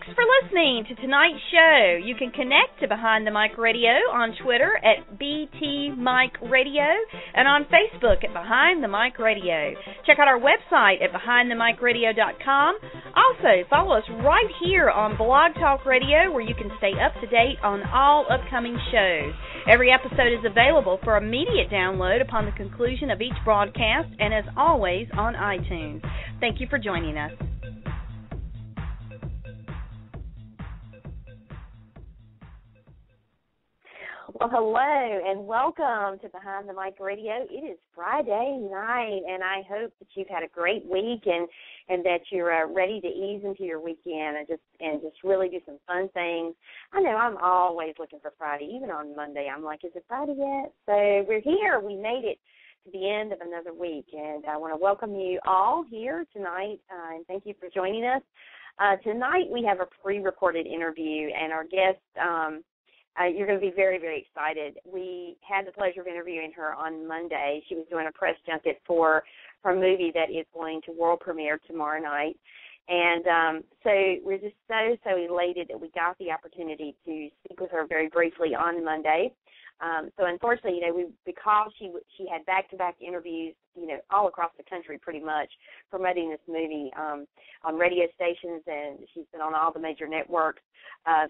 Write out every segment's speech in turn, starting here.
Thanks for listening to tonight's show. You can connect to Behind the Mic Radio on Twitter at BT Mic Radio and on Facebook at Behind the Mic Radio. Check out our website at BehindTheMicRadio.com. Also, follow us right here on Blog Talk Radio, where you can stay up to date on all upcoming shows. Every episode is available for immediate download upon the conclusion of each broadcast and, as always, on iTunes. Thank you for joining us. Well, hello, and welcome to Behind the Mic Radio. It is Friday night, and I hope that you've had a great week and that you're ready to ease into your weekend and just really do some fun things. I know I'm always looking for Friday. Even on Monday, I'm like, is it Friday yet? So we're here. We made it to the end of another week, and I want to welcome you all here tonight, and thank you for joining us. Tonight we have a pre-recorded interview, and our guest you're going to be very, very excited. We had the pleasure of interviewing her on Monday. She was doing a press junket for her movie that is going to world premiere tomorrow night. And so we're just so elated that we got the opportunity to speak with her very briefly on Monday. So unfortunately, because she had back-to-back interviews, all across the country pretty much, promoting this movie on radio stations, and she's been on all the major networks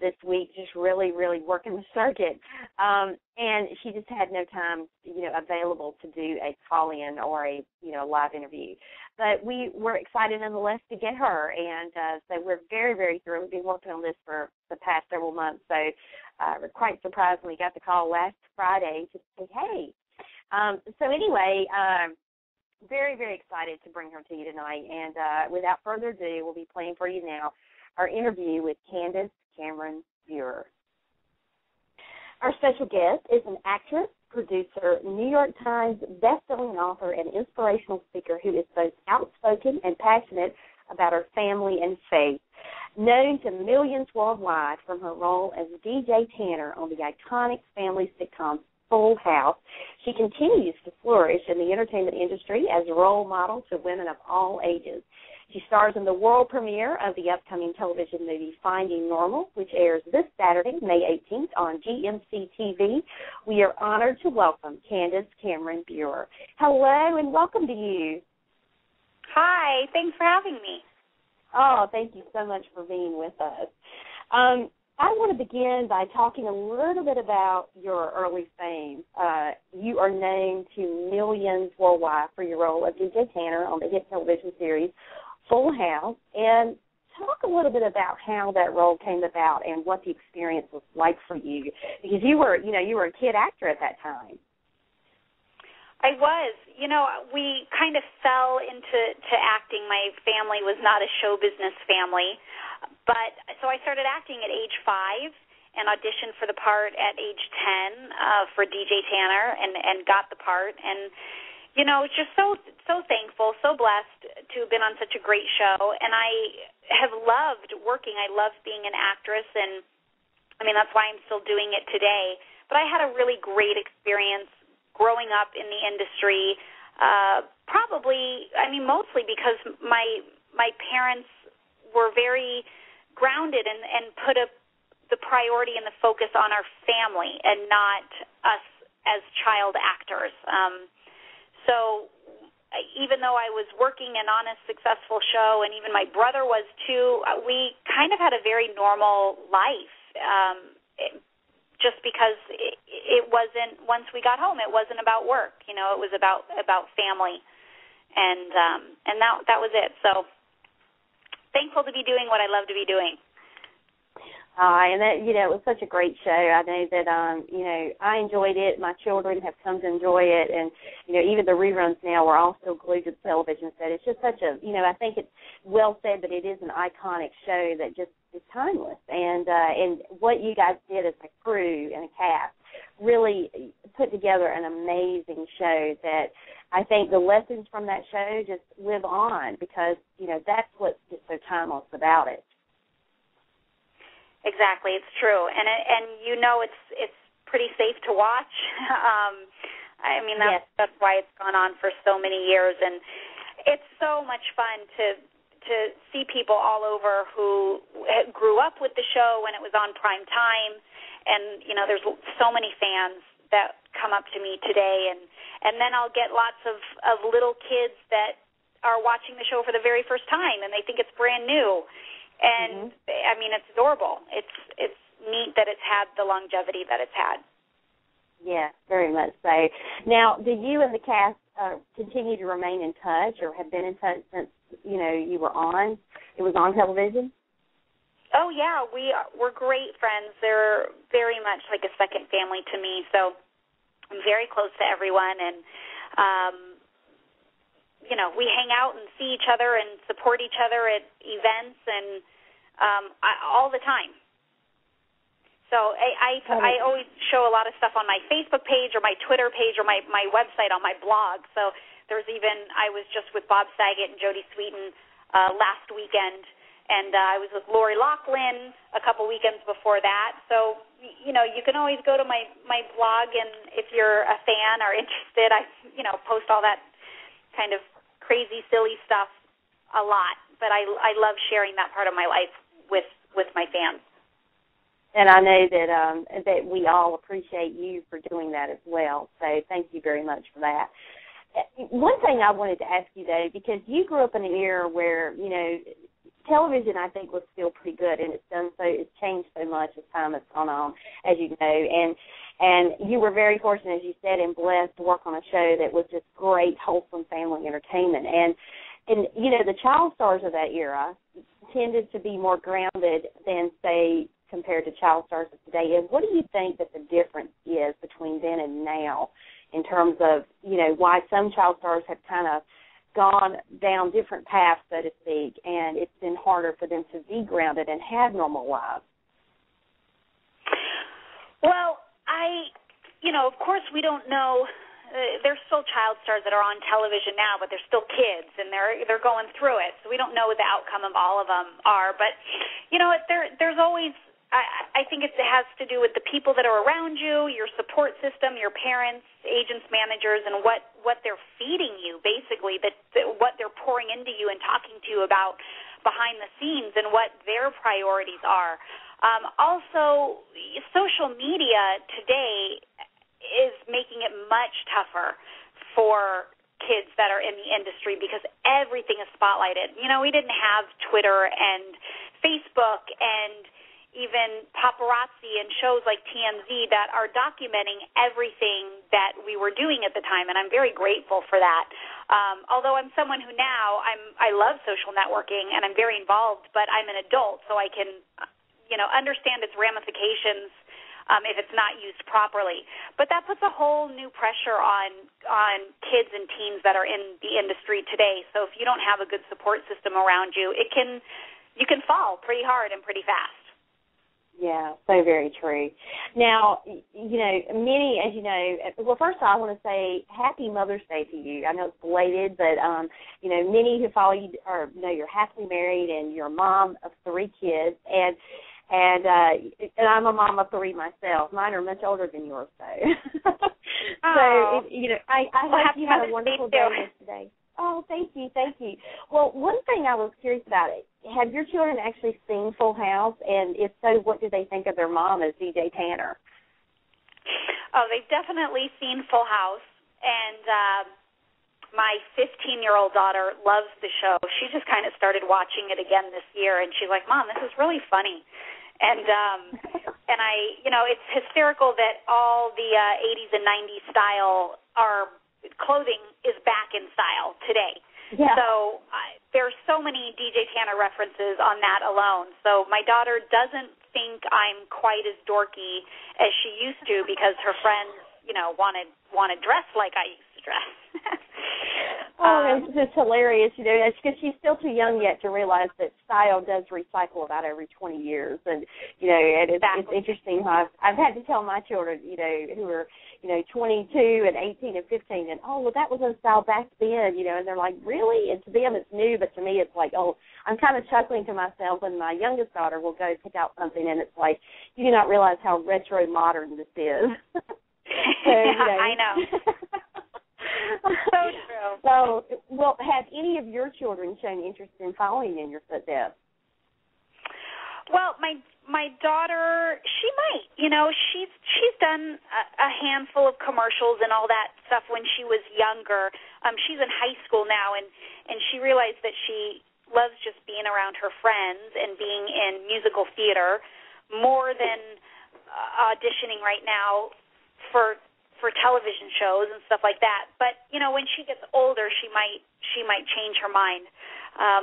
this week, just really, really working the circuit. And she just had no time, available to do a call-in or a, live interview. But we were excited nonetheless to get her, and so we're very, very thrilled. We've been working on this for the past several months, so we're quite surprised when we got the call last Friday to say, hey. So anyway, very, very excited to bring her to you tonight, and without further ado, we'll be playing for you now our interview with Candace Cameron Bure. Our special guest is an actress, producer, New York Times bestselling author, and inspirational speaker who is both outspoken and passionate about her family and faith. Known to millions worldwide from her role as DJ Tanner on the iconic family sitcom Full House, she continues to flourish in the entertainment industry as a role model to women of all ages. She stars in the world premiere of the upcoming television movie Finding Normal, which airs this Saturday, May 18th, on GMC TV. We are honored to welcome Candace Cameron Bure. Hello, and welcome to you. Hi, thanks for having me. Oh, thank you so much for being with us. I want to begin by talking a little bit about your early fame. You are known to millions worldwide for your role of DJ Tanner on the hit television series Full House, and talk a little bit about how that role came about and what the experience was like for you, because you were a kid actor at that time. I was. We kind of fell into acting. My family was not a show business family, but so I started acting at age 5 and auditioned for the part at age 10 for DJ Tanner and got the part. And just so thankful, so blessed to have been on such a great show. And I have loved working. I love being an actress, and that's why I'm still doing it today. But I had a really great experience growing up in the industry, mostly because my parents were very grounded and put the priority and the focus on our family and not us as child actors. So even though I was working and on a successful show, and even my brother was too, we kind of had a very normal life. Just because it wasn't, once we got home, it wasn't about work. It was about family, and that was it. So thankful to be doing what I love to be doing. And that, it was such a great show. I know that, I enjoyed it. My children have come to enjoy it. And, even the reruns now, we're all still glued to the television set. It's just such a, I think it's well said, but it is an iconic show that just is timeless. And what you guys did as a crew and a cast really put together an amazing show that I think the lessons from that show just live on because, that's what's just so timeless about it. Exactly, it's true, and it's pretty safe to watch. That's why it's gone on for so many years, and it's so much fun to to see people all over who grew up with the show when it was on prime time, and there's so many fans that come up to me today, and then I'll get lots of little kids that are watching the show for the very first time, and they think it's brand new, and I mean, it's adorable. It's neat that it's had the longevity that it's had. Yeah, very much so. Now, do you and the cast continue to remain in touch, or have been in touch since you were on? It was on television. Oh yeah, we're great friends. They're very much like a second family to me. So I'm very close to everyone, and we hang out and see each other and support each other at events and all the time. So I always show a lot of stuff on my Facebook page or my Twitter page or my website on my blog. So I was just with Bob Saget and Jodie Sweetin last weekend, and I was with Lori Loughlin a couple weekends before that. So, you can always go to my blog, and if you're a fan or interested, I post all that kind of crazy, silly stuff a lot. But I love sharing that part of my life with my fans. And I know that we all appreciate you for doing that as well. So thank you very much for that. One thing I wanted to ask you, though, because you grew up in an era where, television, I think, was still pretty good, and it's changed so much as time has gone on, as you know. And you were very fortunate, as you said, and blessed to work on a show that was just great, wholesome family entertainment. And the child stars of that era tended to be more grounded than, say, compared to child stars of today. And what do you think that the difference is between then and now in terms of, why some child stars have kind of gone down different paths, so to speak, and it's been harder for them to be grounded and have normal lives? Well, of course we don't know. There's still child stars that are on television now, but they're still kids, and they're going through it. So we don't know what the outcome of all of them are. But, there's always, I think it has to do with the people that are around you, your support system, your parents, agents, managers, and what they're feeding you, basically, what they're pouring into you and talking to you about behind the scenes and what their priorities are. Also, social media today is making it much tougher for kids that are in the industry because everything is spotlighted. We didn't have Twitter and Facebook and even paparazzi and shows like TMZ that are documenting everything that we were doing at the time, and I'm very grateful for that. Although I'm someone who now I love social networking and I'm very involved, but I'm an adult, so I can understand its ramifications if it's not used properly. But that puts a whole new pressure on kids and teens that are in the industry today. So if you don't have a good support system around you, you can fall pretty hard and pretty fast. Yeah, so very true. Now, many, as you know, well, first of all, I want to say Happy Mother's Day to you. I know it's belated, but, many who follow you you're happily married and you're a mom of 3 kids, and I'm a mom of 3 myself. Mine are much older than yours, though. Oh. So, I hope you had a wonderful day yesterday. Oh, thank you. Well, one thing I was curious about, have your children actually seen Full House? And if so, what do they think of their mom as DJ Tanner? Oh, they've definitely seen Full House. And my 15-year-old daughter loves the show. She just kind of started watching it again this year, and she's like, Mom, this is really funny. And and it's hysterical that all the 80s and 90s style clothing is back in style today. Yeah. So there's so many DJ Tanner references on that alone. So my daughter doesn't think I'm quite as dorky as she used to because her friends, want to dress like I used to dress. It's just hilarious, because she's still too young yet to realize that style does recycle about every 20 years. And, and it's interesting how I've had to tell my children, who are, 22 and 18 and 15, and, that was in style back then, and they're like, really? And to them it's new, but to me it's like, I'm kind of chuckling to myself when my youngest daughter will go pick out something, and it's like, you do not realize how retro modern this is. So, I know. So true. So, well, have any of your children shown interest in following in your footsteps? Well, my daughter, she might. You know, she's done a handful of commercials and all that stuff when she was younger. She's in high school now, and she realized that she loves just being around her friends and being in musical theater more than auditioning right now for television shows and stuff like that. But you know, when she gets older, she might change her mind.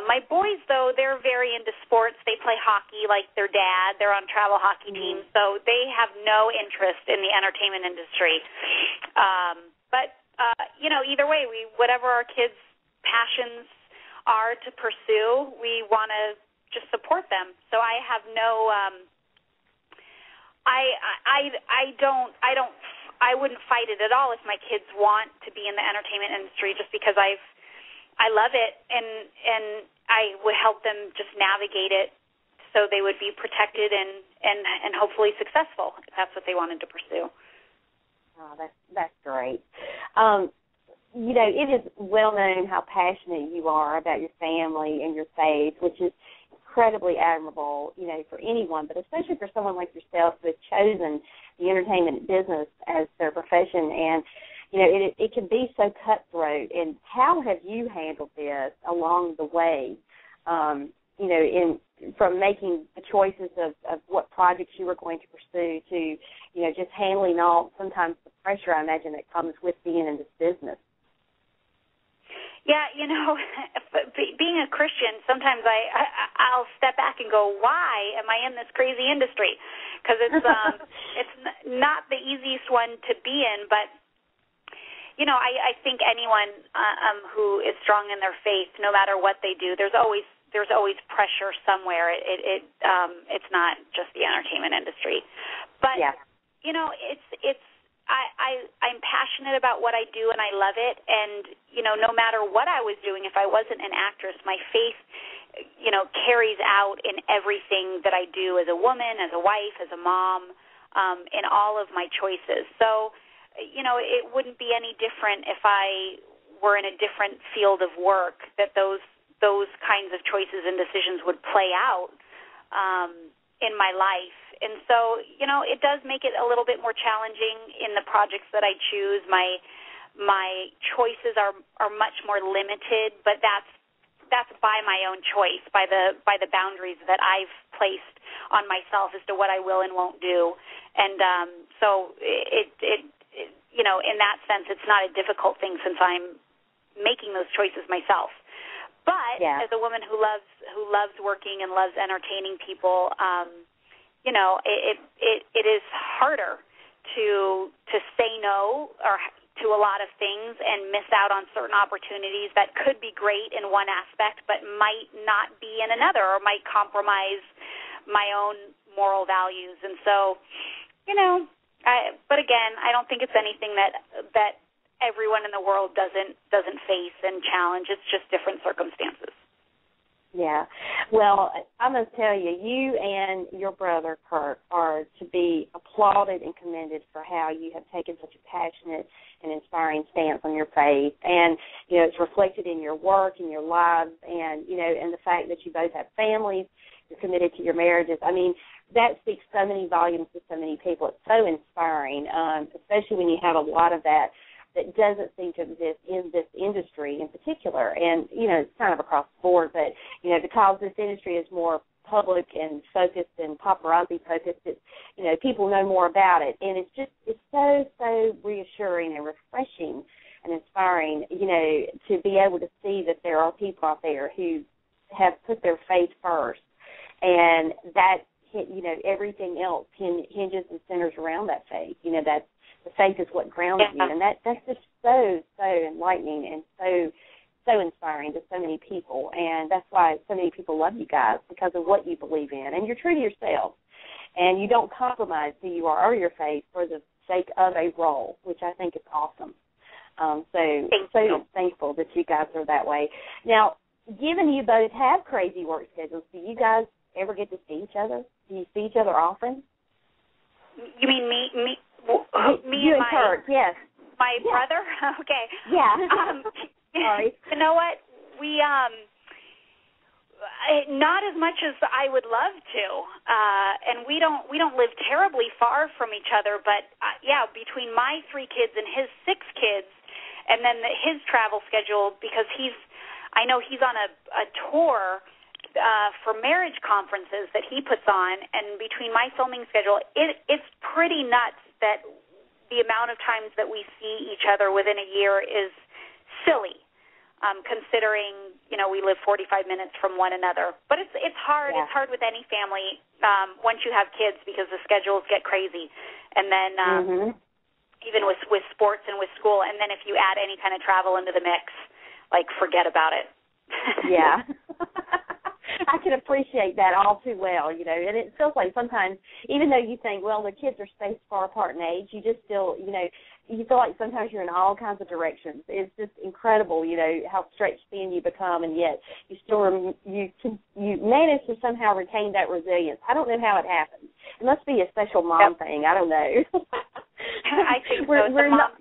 My boys, though, they're very into sports. They play hockey like their dad. They're on travel hockey teams, so they have no interest in the entertainment industry. But you know, either way, whatever our kids' passions are to pursue, we want to just support them. So I have no, I wouldn't fight it at all if my kids want to be in the entertainment industry, just because I love it, and I would help them just navigate it so they would be protected and hopefully successful if that's what they wanted to pursue. Oh, that's great. You know, it is well known how passionate you are about your family and your faith, which is incredibly admirable, you know, for anyone, but especially for someone like yourself who has chosen the entertainment business as their profession. And you know, it can be so cutthroat. And how have you handled this along the way, you know, from making the choices of what projects you were going to pursue to, you know, just handling all, sometimes the pressure, I imagine, that comes with being in this business? Yeah, you know, being a Christian, sometimes I'll step back and go, why am I in this crazy industry? Because it's not the easiest one to be in, but you know, I think anyone who is strong in their faith, no matter what they do, there's always pressure somewhere. It's not just the entertainment industry, but yeah. You know, I'm passionate about what I do and I love it. And you know, no matter what I was doing, if I wasn't an actress, my faith, you know, carries out in everything that I do as a woman, as a wife, as a mom, in all of my choices. So, you know, it wouldn't be any different if I were in a different field of work, that those kinds of choices and decisions would play out in my life. And so, you know, it does make it a little bit more challenging in the projects that I choose. My choices are much more limited, but that's by my own choice, by the boundaries that I've placed on myself as to what I will and won't do. And so it you know, in that sense, it's not a difficult thing since I'm making those choices myself. But as a woman who loves working and loves entertaining people, you know, it is harder to say no or to a lot of things and miss out on certain opportunities that could be great in one aspect but might not be in another, or might compromise my own moral values. And so, you know, but again, I don't think it's anything that everyone in the world doesn't face and challenge. It's just different circumstances. Yeah. Well, I must tell you, you and your brother, Kurt, are to be applauded and commended for how you have taken such a passionate and inspiring stance on your faith. And, you know, it's reflected in your work, in your lives, and, you know, and the fact that you both have families, you're committed to your marriages. I mean, that speaks so many volumes to so many people. It's so inspiring, especially when you have a lot of that doesn't seem to exist in this industry in particular. And, you know, it's kind of across the board, but, you know, because this industry is more public and focused and paparazzi focused, it's, you know, people know more about it. And it's so reassuring and refreshing and inspiring, you know, to be able to see that there are people out there who have put their faith first, and that, you know, everything else hinges and centers around that faith. You know, that the faith is what grounds you, and that's just so enlightening and so inspiring to so many people. And that's why so many people love you guys, because of what you believe in, and you're true to yourself, and you don't compromise who you are or your faith for the sake of a role, which I think is awesome. So thankful that you guys are that way. Now, given you both have crazy work schedules, do you guys ever get to see each other? Do you see each other often? You mean me you and Kurt, yes. my yeah. brother? Okay. Yeah. Sorry. You know what? We not as much as I would love to, and we don't live terribly far from each other. But yeah, between my 3 kids and his 6 kids, and then his travel schedule, because I know he's on a tour for marriage conferences that he puts on, and between my filming schedule, it's pretty nuts that the amount of times that we see each other within a year is silly. Considering, we live 45 minutes from one another. But it's hard. Yeah. It's hard with any family once you have kids because the schedules get crazy. And then even with sports and with school, and then if you add any kind of travel into the mix, forget about it. Yeah. I can appreciate that all too well, and it feels like sometimes, even though you think, well, the kids are spaced far apart in age, you just still, you feel like sometimes you're in all kinds of directions. It's just incredible, how stretched thin you become, and yet you still you manage to somehow retain that resilience. I don't know how it happens. It must be a special mom thing. I don't know. I think we're not,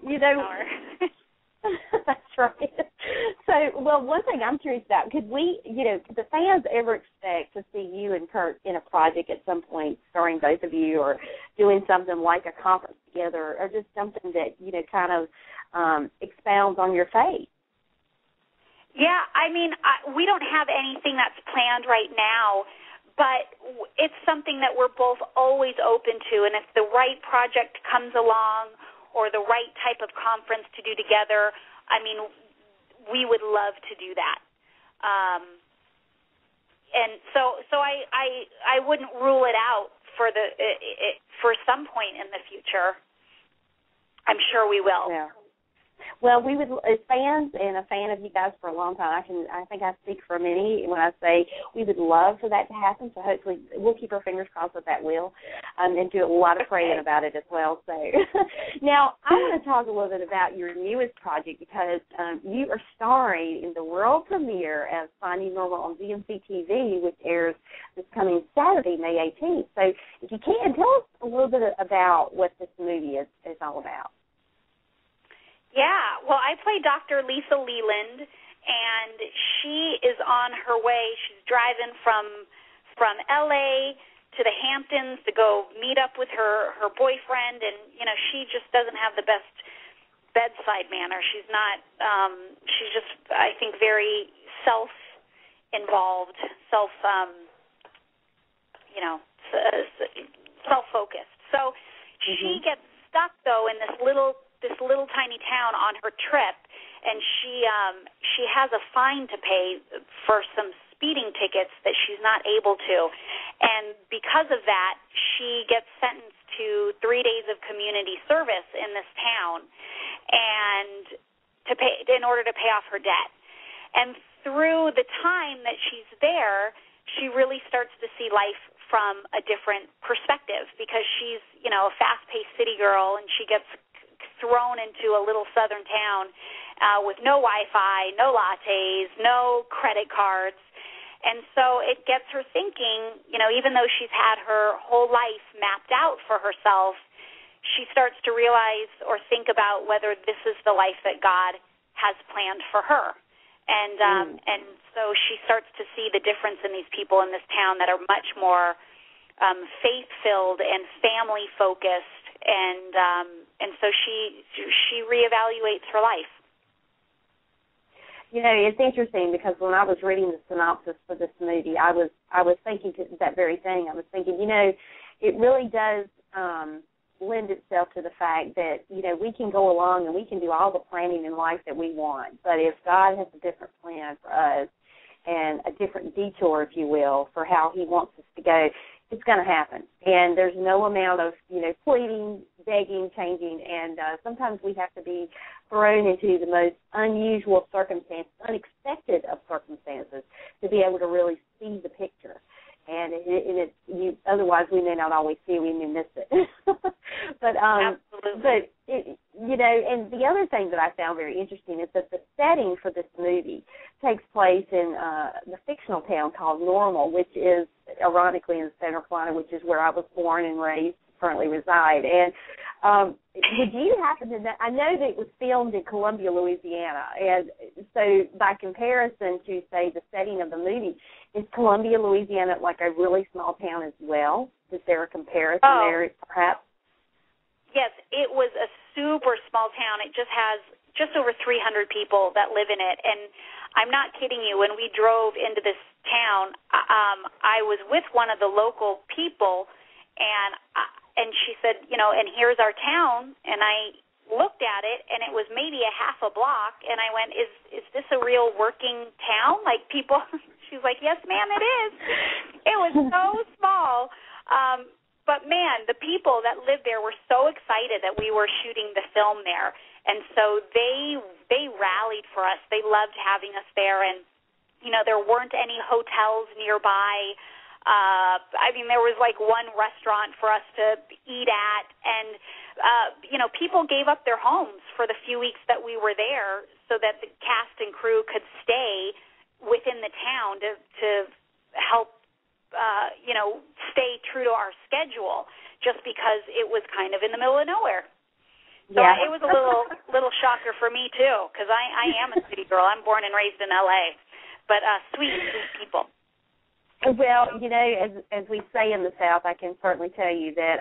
That's right. So, one thing I'm curious about, could the fans ever expect to see you and Kurt in a project at some point, starring both of you, or doing something like a conference together, or just something that, kind of expounds on your faith? Yeah, we don't have anything that's planned right now, but it's something that we're both always open to, and if the right project comes along or the right type of conference to do together, we would love to do that. And so I wouldn't rule it out for some point in the future. I'm sure we will. Yeah. Well, we would, as fans and a fan of you guys for a long time, I think I speak for many when I say we would love for that to happen. So hopefully we'll keep our fingers crossed that will, and do a lot of praying about it as well. So now I want to talk a little bit about your newest project, because you are starring in the world premiere of Finding Normal on DMC TV, which airs this coming Saturday, May 18th. So if you can, tell us a little bit about what this movie is all about. Yeah, well, I play Dr. Lisa Leland, and she is on her way. She's driving from L.A. to the Hamptons to go meet up with her boyfriend, and, she just doesn't have the best bedside manner. She's not, she's just, I think, very self-involved, self-focused. So she gets stuck, though, in this little tiny town on her trip, and she has a fine to pay for some speeding tickets that she's not able to, and because of that, she gets sentenced to 3 days of community service in this town, and in order to pay off her debt. And through the time that she's there, she really starts to see life from a different perspective, because she's a fast-paced city girl, and she gets thrown into a little southern town with no Wi-Fi, no lattes, no credit cards. And so it gets her thinking, even though she's had her whole life mapped out for herself, she starts to realize or think about whether this is the life that God has planned for her. And so she starts to see the difference in these people in this town that are much more faith-filled and family-focused, and so she reevaluates her life. It's interesting, because when I was reading the synopsis for this movie, I was thinking that very thing. I was thinking, it really does lend itself to the fact that, we can go along and we can do all the planning in life that we want, but if God has a different plan for us and a different detour, if you will, for how he wants us to go, it's going to happen. And there's no amount of, pleading, begging, changing, and sometimes we have to be thrown into the most unusual circumstances, unexpected of circumstances, to be able to really see the picture. And otherwise we may not always see it, we may miss it. But absolutely. And the other thing that I found very interesting is that the setting for this movie takes place in the fictional town called Normal, which is ironically in South Carolina, which is where I was born and raised currently reside. And would you happen to know, I know that it was filmed in Columbia, Louisiana, and so by comparison to, say, the setting of the movie, is Columbia, Louisiana like a really small town as well? Is there a comparison there, perhaps? Yes, it was a super small town. It just has just over 300 people that live in it, and I'm not kidding you. When we drove into this town, I was with one of the local people, and she said, and here's our town, and I looked at it, and it was maybe a half a block, and I went, is this a real working town? Like people, she's like, yes, ma'am, it is. It was so small. But, man, the people that lived there were so excited that we were shooting the film there. And so they rallied for us. They loved having us there. And, there weren't any hotels nearby. There was like one restaurant for us to eat at. And, people gave up their homes for the few weeks that we were there so that the cast and crew could stay within the town to help stay true to our schedule, just because it was kind of in the middle of nowhere. So it was a little shocker for me too, because I am a city girl. I'm born and raised in L.A., but sweet people. Well, as we say in the South, I can certainly tell you that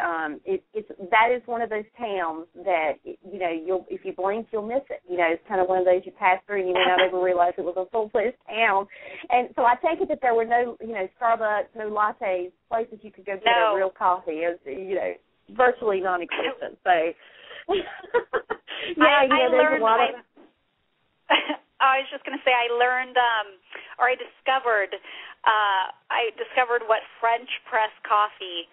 that is one of those towns that if you blink, you'll miss it. It's kind of one of those you pass through and you may not even realize it was a full-fledged town. And so I take it that there were no, Starbucks, no lattes, places you could go get a real coffee. It was, virtually non-existent. So I learned. A lot of. I was just going to say I learned, or I discovered what French press coffee,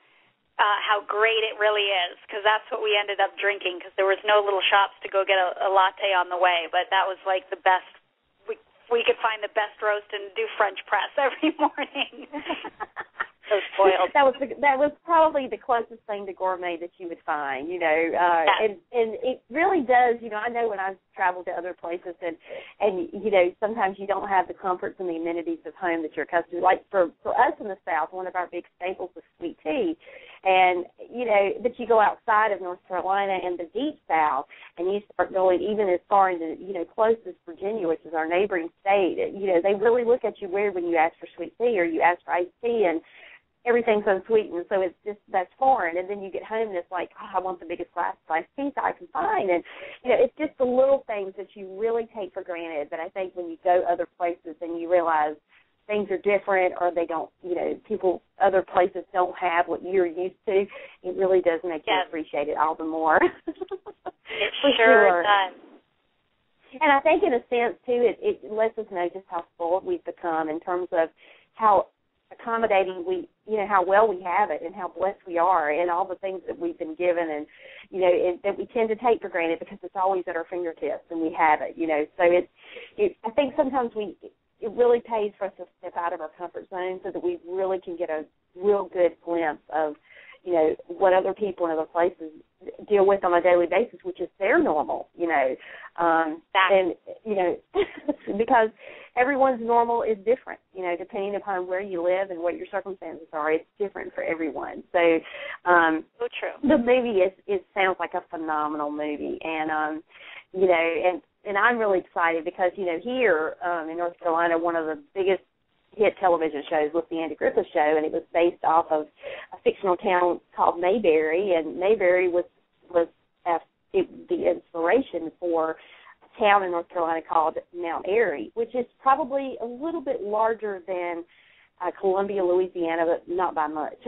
how great it really is, because that's what we ended up drinking, because there was no little shops to go get a latte on the way, but that was like the best. We could find the best roast and do French press every morning. So spoiled. That was probably the closest thing to gourmet that you would find, and it really does, I know when I've traveled to other places and sometimes you don't have the comforts and the amenities of home that you're accustomed to. Like for us in the South, one of our big staples is sweet tea, and, but you go outside of North Carolina and the deep South and you start going even as far into, close as Virginia, which is our neighboring state, they really look at you weird when you ask for sweet tea or you ask for iced tea, and everything's unsweetened, so it's just, that's foreign. And then you get home and it's like, I want the biggest glass of iced tea I can find. And, it's just the little things that you really take for granted. But I think when you go other places and you realize things are different or they don't, other places don't have what you're used to, it really does make you appreciate it all the more. It sure does. And I think in a sense, too, it lets us know just how spoiled we've become in terms of how accommodating how well we have it and how blessed we are and all the things that we've been given and, that we tend to take for granted because it's always at our fingertips and we have it, So I think sometimes it really pays for us to step out of our comfort zone so that we really can get a real good glimpse of, what other people in other places deal with on a daily basis, which is their normal, and, because everyone's normal is different, depending upon where you live and what your circumstances are. It's different for everyone. So, so true. The movie it sounds like a phenomenal movie, and and I'm really excited because here in North Carolina, one of the biggest hit television shows was the Andy Griffith Show, and it was based off of a fictional town called Mayberry, and Mayberry was the inspiration for a town in North Carolina called Mount Airy, which is probably a little bit larger than Columbia, Louisiana, but not by much.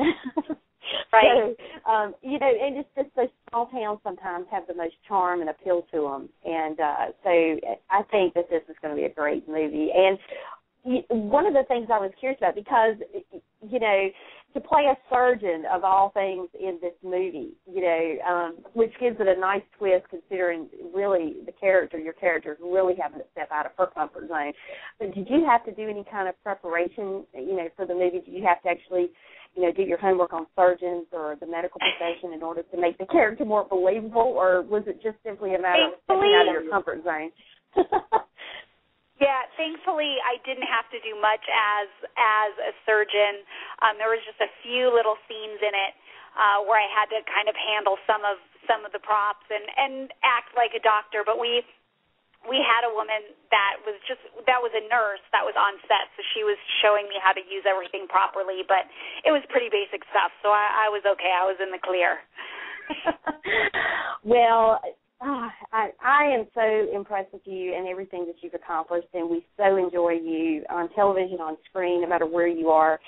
Right. So, and it's just those small towns sometimes have the most charm and appeal to them, and so I think that this is going to be a great movie. And one of the things I was curious about, because, to play a surgeon of all things in this movie, which gives it a nice twist considering really your character is really having to step out of her comfort zone. But did you have to do any kind of preparation, for the movie? Did you have to actually, do your homework on surgeons or the medical profession in order to make the character more believable, or was it just simply a matter of stepping out of your comfort zone? Yeah, thankfully I didn't have to do much as a surgeon. There was just a few little scenes in it where I had to kind of handle some of the props and act like a doctor. But we had a woman that was a nurse that was on set, so she was showing me how to use everything properly, but it was pretty basic stuff, so I was okay. I was in the clear. Well, I am so impressed with you and everything that you've accomplished, and we so enjoy you on television, on screen, no matter where you are.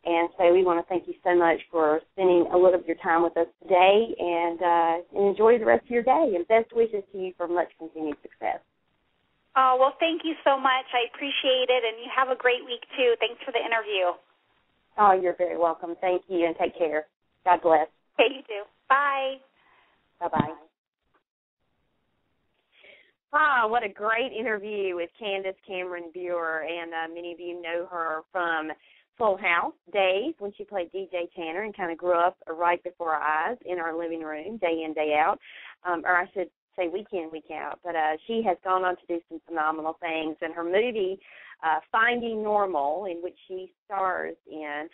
And so we want to thank you so much for spending a little of your time with us today, and enjoy the rest of your day. And best wishes to you for much continued success. Oh, well, thank you so much. I appreciate it, and you have a great week, too. Thanks for the interview. Oh, you're very welcome. Thank you, and take care. God bless. Okay, you too. Bye. Bye-bye. Ah, what a great interview with Candace Cameron Bure, and many of you know her from Full House days when she played DJ Tanner and kind of grew up right before our eyes in our living room, day in, day out, or I should say week in, week out. But she has gone on to do some phenomenal things, and her movie, Finding Normal, in which she stars in,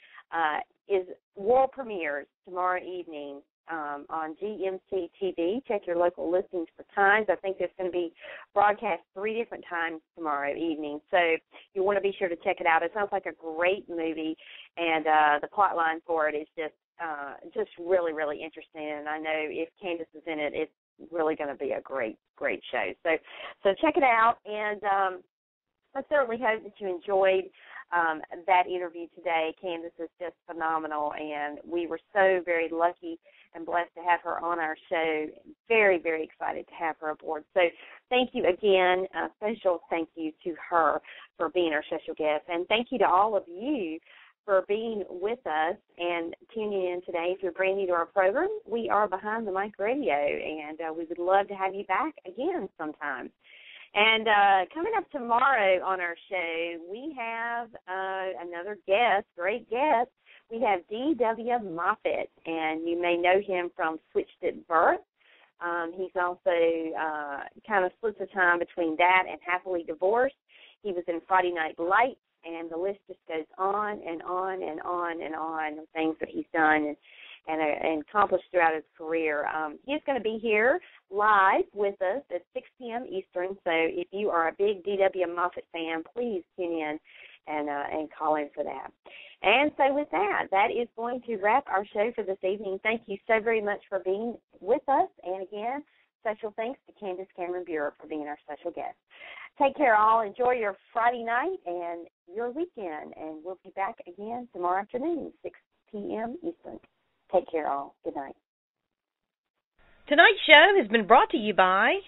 is world premieres tomorrow evening on GMC TV. Check your local listings for times. I think it's going to be broadcast 3 different times tomorrow evening, so you want to be sure to check it out. It sounds like a great movie, and the plot line for it is just really, really interesting, and I know if Candace is in it, it's really going to be a great, great show. So check it out, and I certainly hope that you enjoyed that interview today. Candace is just phenomenal, and we were so very lucky and blessed to have her on our show. Very, very excited to have her aboard. So thank you again. A special thank you to her for being our special guest, and thank you to all of you for being with us and tuning in today. If you're brand new to our program, we are Behind the Mic Radio, and we would love to have you back again sometime. And coming up tomorrow on our show, we have another guest, great guest. We have D.W. Moffett, and you may know him from Switched at Birth. He's also kind of splits the time between that and Happily Divorced. He was in Friday Night Lights, and the list just goes on and on and on and on of things that he's done and accomplished throughout his career. He's going to be here live with us at 6 p.m. Eastern, so if you are a big D.W. Moffett fan, please tune in and call in for that. And so with that, that is going to wrap our show for this evening. Thank you so very much for being with us, and again, special thanks to Candace Cameron Bure for being our special guest. Take care, all. Enjoy your Friday night and your weekend, and we'll be back again tomorrow afternoon, 6 p.m. Eastern. Take care, all. Good night. Tonight's show has been brought to you by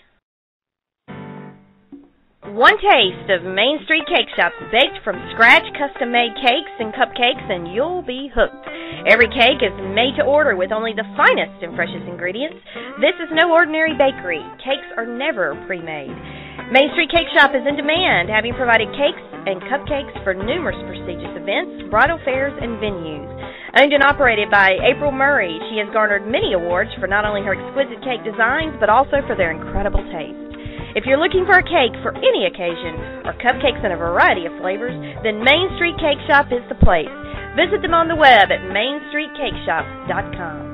One Taste of Main Street Cake Shop, baked from scratch, custom-made cakes and cupcakes, and you'll be hooked. Every cake is made to order with only the finest and freshest ingredients. This is no ordinary bakery. Cakes are never pre-made. Main Street Cake Shop is in demand, having provided cakes and cupcakes for numerous prestigious events, bridal fairs, and venues. Owned and operated by April Murray, she has garnered many awards for not only her exquisite cake designs, but also for their incredible taste. If you're looking for a cake for any occasion, or cupcakes in a variety of flavors, then Main Street Cake Shop is the place. Visit them on the web at mainstreetcakeshop.com.